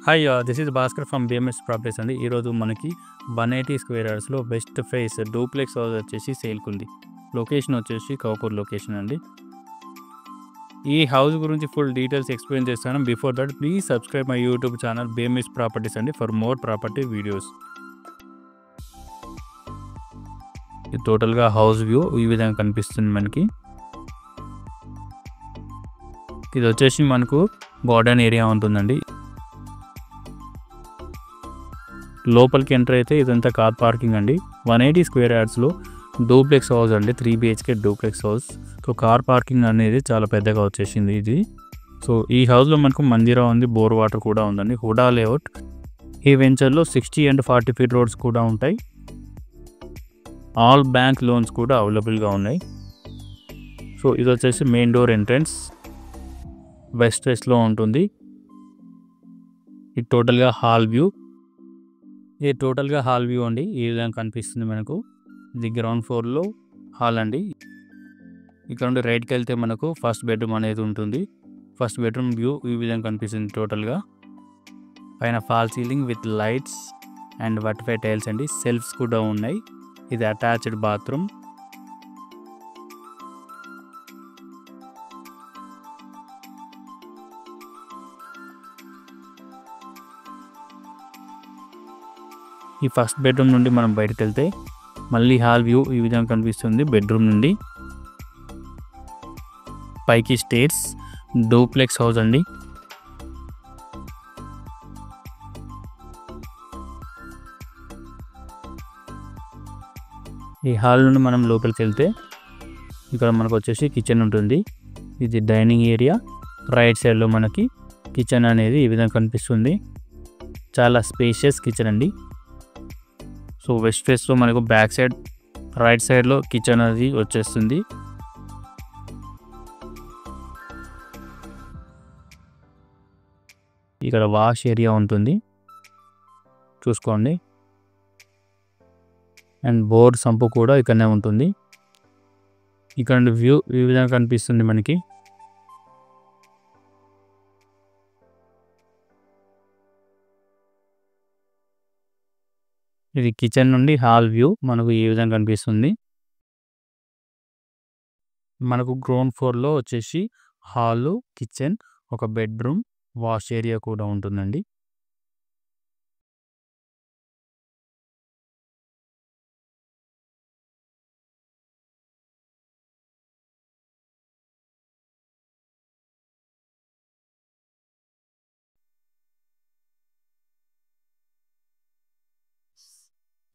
Hi this is Bhaskar from BMS properties అండి. ఈరోజు మనకి 180 స్క్వేర్ యార్డ్స్లో బెస్ట్ ఫేస్ డూప్లెక్స్ హౌస్ వచ్చేసి సేల్కి ఉంది. లొకేషన్ వచ్చేసి కౌపూర్ లొకేషన్ అండి. ఈ హౌస్ గురించి ఫుల్ డీటెయిల్స్ ఎక్స్ప్లెయిన్ చేస్తాను. Before that please subscribe my YouTube channel BMS properties అండి ఫర్ మోర్ ప్రాపర్టీ వీడియోస్. ఇది టోటల్గా హౌస్ వ్యూ ఈ విధంగా కనిపిస్తుంది మనకి. ఇది వచ్చేసి మనకు గార్డెన్ ఏరియా ఉంటుందండి. లోపలికి ఎంటర్ అయితే ఇదంతా కార్ పార్కింగ్ అండి. 180 స్క్వేర్ యార్డ్స్లో డూప్లెక్స్ హౌస్ అండి, 3 BHK duplex house. So car parking అనేది చాలా పెద్దగా వచ్చేసింది ఇది. సో ఈ హౌస్లో మనకు మందిరా ఉంది, బోర్ వాటర్ కూడా ఉందండి. హుడా లేఅవుట్. ఈ వెంచర్లో 60 and 40 ఫీట్ రోడ్స్ కూడా ఉంటాయి. ఆల్ బ్యాంక్ లోన్స్ కూడా అవైలబుల్గా ఉన్నాయి. సో ఇది వచ్చేసి మెయిన్ డోర్ ఎంట్రన్స్ వెస్ట్ వెస్ట్లో ఉంటుంది. ఇది టోటల్గా హాల్ వ్యూ అండి. ఈ విధంగా కనిపిస్తుంది మనకు. ఇది గ్రౌండ్ ఫ్లోర్లో హాల్ అండి. ఇక్కడ నుండి రైట్కి వెళ్తే మనకు ఫస్ట్ బెడ్రూమ్ అనేది ఉంటుంది. ఫస్ట్ బెడ్రూమ్ వ్యూ ఈ విధంగా కనిపిస్తుంది టోటల్గా. పైన fall ceiling with lights and వర్టిఫై టైల్స్ అండి. సెల్ఫ్స్ కూడా ఉన్నాయి. ఇది అటాచ్డ్ బాత్రూమ్. ఈ ఫస్ట్ బెడ్రూమ్ నుండి మనం బయటకు వెళ్తే మళ్ళీ హాల్ వ్యూ ఈ విధంగా కనిపిస్తుంది. బెడ్రూమ్ నుండి పైకి స్టేర్స్. డూప్లెక్స్ హౌస్ అండి. ఈ హాల్ నుండి మనం లోపలికి వెళ్తే ఇక్కడ మనకు వచ్చేసి కిచెన్ ఉంటుంది. ఇది డైనింగ్ ఏరియా. రైట్ సైడ్లో మనకి కిచెన్ అనేది ఈ విధంగా కనిపిస్తుంది. చాలా స్పేషియస్ కిచెన్ అండి. సో వెస్ట్ ఫేస్లో మనకు బ్యాక్ సైడ్ రైట్ సైడ్లో కిచెన్ అది వచ్చేస్తుంది. ఇక్కడ వాష్ ఏరియా ఉంటుంది, చూసుకోండి. అండ్ బోర్ సంపు కూడా ఇక్కడనే ఉంటుంది. ఇక్కడ వ్యూ ఈ విధంగా కనిపిస్తుంది మనకి. ఇది కిచెన్ నుండి హాల్ వ్యూ మనకు ఈ విధంగా కనిపిస్తుంది. మనకు గ్రౌండ్ ఫ్లోర్లో వచ్చేసి హాలు, కిచెన్, ఒక బెడ్రూమ్, వాష్ ఏరియా కూడా ఉంటుందండి.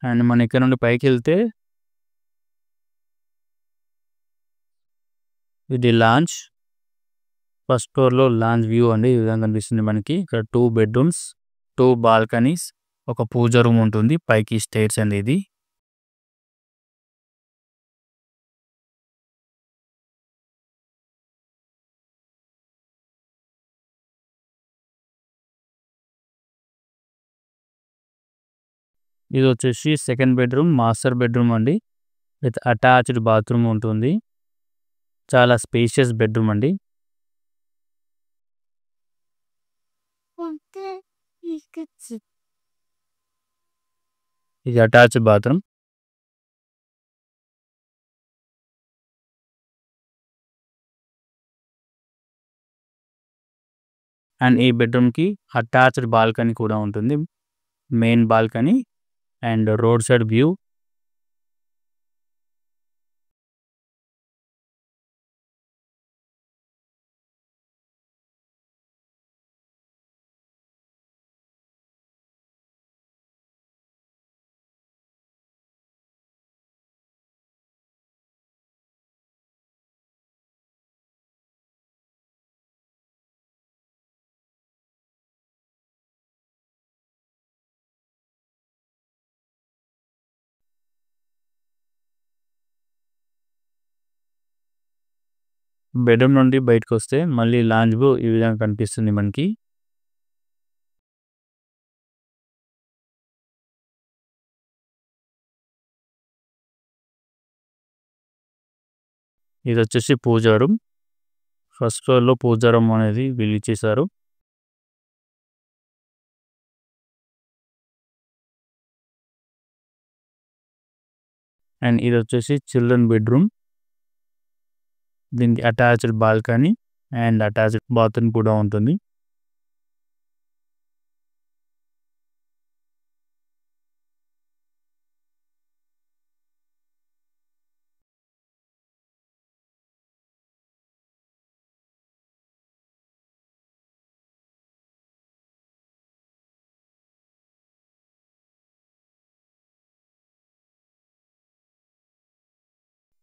అండ్ మన ఇక్కడ నుండి పైకి వెళ్తే ఇది లాంచ్. ఫస్ట్ ఫ్లోర్లో లాంచ్ వ్యూ అండి ఈ విధంగా కనిపిస్తుంది మనకి. ఇక్కడ 2 బెడ్రూమ్స్, 2 బాల్కనీస్, ఒక పూజ రూమ్ ఉంటుంది. పైకి స్టేర్స్ అండి. ఇది ఇది వచ్చేసి సెకండ్ బెడ్రూమ్, మాస్టర్ బెడ్రూమ్ అండి. విత్ అటాచ్డ్ బాత్రూమ్ ఉంటుంది. చాలా స్పేషియస్ బెడ్రూమ్ అండి. ఇది అటాచ్డ్ బాత్రూమ్. అండ్ ఈ బెడ్రూమ్కి అటాచ్డ్ బాల్కనీ కూడా ఉంటుంది. Main balcony and road side view. Bedroom నుండి బయటకు వస్తే మళ్ళీ లాంజ్ వ్యూ ఈ విధంగా కనిపిస్తుంది మనకి. ఇది వచ్చేసి పూజా రూమ్. ఫస్ట్ ఫ్లోర్లో పూజా రూమ్ అనేది వీళ్ళు ఇచ్చేసారు. అండ్ ఇది వచ్చేసి చిల్డ్రన్ బెడ్రూమ్. దీనికి attached balcony and attached bathroom కూడా ఉంటుంది.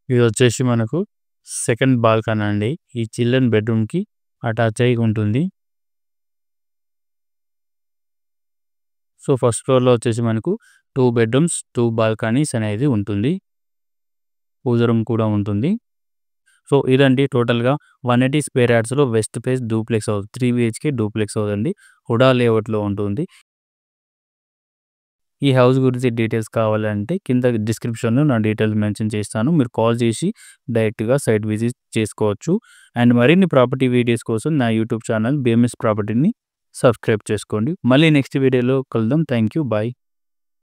ఇది వచ్చేసి మనకు సెకండ్ బాల్కనీ అండి. ఈ చిల్డ్రన్ బెడ్రూమ్కి అటాచ్ అయి ఉంటుంది. సో ఫస్ట్ ఫ్లోర్లో వచ్చేసి మనకు 2 బెడ్రూమ్స్ 2 బాల్కనీస్ అనేది ఉంటుంది. పూజ రూమ్ కూడా ఉంటుంది. సో ఇదండి టోటల్గా 180 స్క్వేర్ యార్డ్స్లో west face duplex house 3 BHK duplex house అండి. హుడా లేఅవుట్లో ఉంటుంది. ఈ హౌస్ గురించి డీటెయిల్స్ కావాలంటే కింద డిస్క్రిప్షన్లో నా డీటెయిల్స్ మెన్షన్ చేస్తాను. మీరు కాల్ చేసి డైరెక్ట్గా సైట్ విజిట్ చేసుకోవచ్చు. అండ్ మరిన్ని ప్రాపర్టీ వీడియోస్ కోసం నా యూట్యూబ్ ఛానల్ BMS ప్రాపర్టీని సబ్స్క్రైబ్ చేసుకోండి. మళ్ళీ నెక్స్ట్ వీడియోలో కలుద్దాం. Thank you. బాయ్.